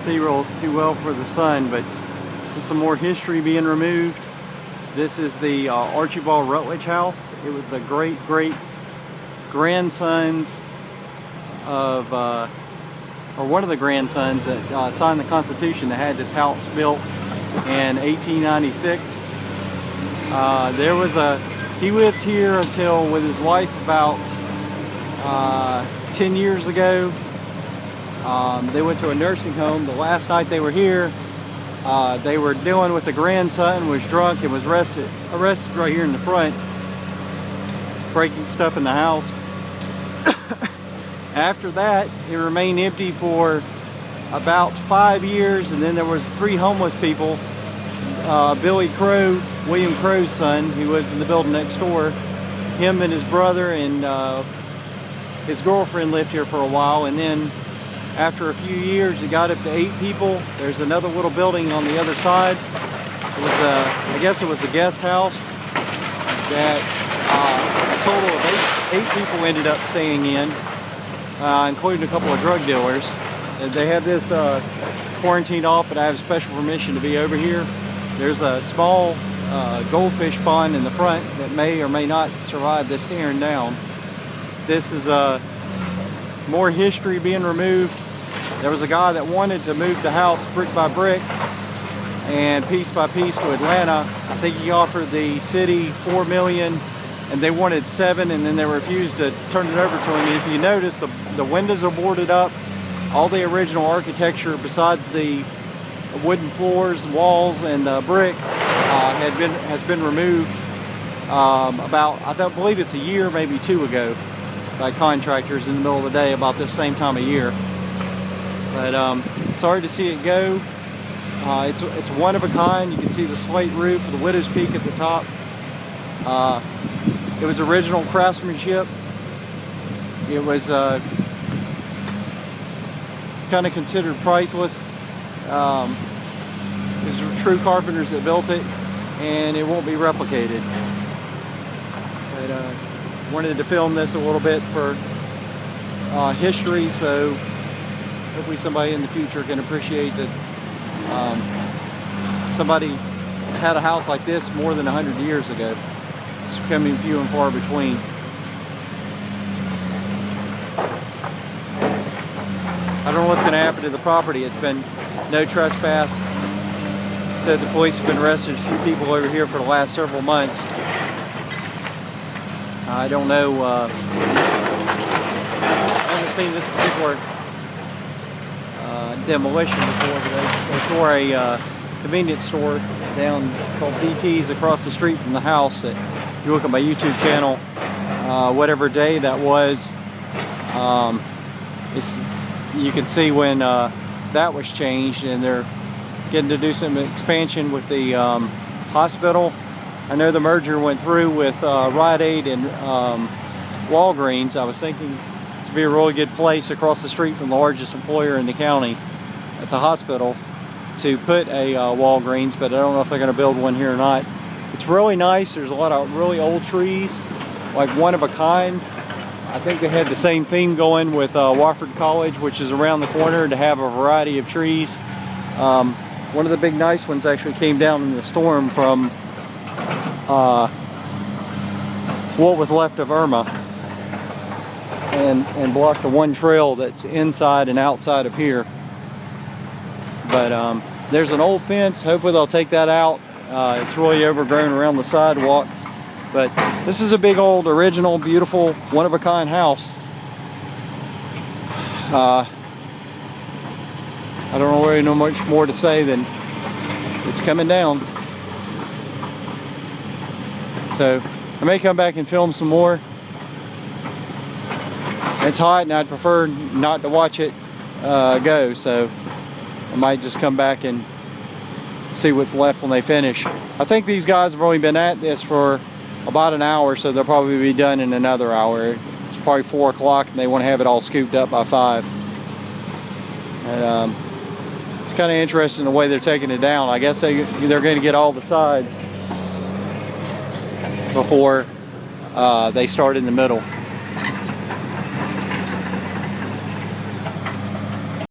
see real too well for the sun, but this is some more history being removed. This is the Archibald Rutledge house. It was the great grandsons of, or one of the grandsons that signed the Constitution that had this house built in 1896. He lived here until with his wife about 10 years ago. They went to a nursing home. The last night they were here, they were dealing with the grandson, was drunk and was arrested right here in the front, breaking stuff in the house. After that, it remained empty for about 5 years, and then there was 3 homeless people. Billy Crow, William Crow's son, who lives in the building next door, him and his brother and his girlfriend lived here for a while, and then after a few years it got up to 8 people. There's another little building on the other side. It was I guess it was a guest house that a total of 8 people ended up staying in, including a couple of drug dealers. And they have this quarantined off, but I have special permission to be over here. There's a small goldfish pond in the front that may or may not survive this tearing down. This is more history being removed. There was a guy that wanted to move the house brick by brick and piece by piece to Atlanta. I think he offered the city $4 million, and they wanted $7 million, and then they refused to turn it over to him. If you notice, the windows are boarded up. All the original architecture, besides the wooden floors, walls, and brick, has been removed about, I believe it's a year, maybe 2 ago, by contractors in the middle of the day about this same time of year. But sorry to see it go. It's one of a kind. You can see the slate roof, the widow's peak at the top. It was original craftsmanship. It was kind of considered priceless. These were true carpenters that built it, and it won't be replicated. But wanted to film this a little bit for history, so hopefully somebody in the future can appreciate that somebody had a house like this more than 100 years ago. It's becoming few and far between. I don't know what's going to happen to the property. It's been no trespass. Said the police have been arresting a few people over here for the last several months. I don't know. I haven't seen this particular demolition before, but they tore a convenience store down called DT's across the street from the house. That, if you look at my YouTube channel, whatever day that was, you can see when that was changed, and they're getting to do some expansion with the hospital. I know the merger went through with Rite Aid and Walgreens. I was thinking this would be a really good place across the street from the largest employer in the county at the hospital to put a Walgreens, but I don't know if they're going to build one here or not. It's really nice. There's a lot of really old trees, like one of a kind. I think they had the same theme going with Wofford College, which is around the corner, to have a variety of trees. One of the big nice ones actually came down in the storm from what was left of Irma, and blocked the one trail that's inside and outside of here. But there's an old fence. Hopefully they'll take that out. It's really overgrown around the sidewalk. But this is a big old original, beautiful, one-of-a-kind house. I don't really know much more to say than it's coming down. So I may come back and film some more. It's hot, and I'd prefer not to watch it go, so I might just come back and see what's left when they finish. I think these guys have only been at this for about an hour, so they'll probably be done in another hour. It's probably 4 o'clock, and they want to have it all scooped up by 5. And it's kind of interesting the way they're taking it down. I guess they're going to get all the sides before they start in the middle.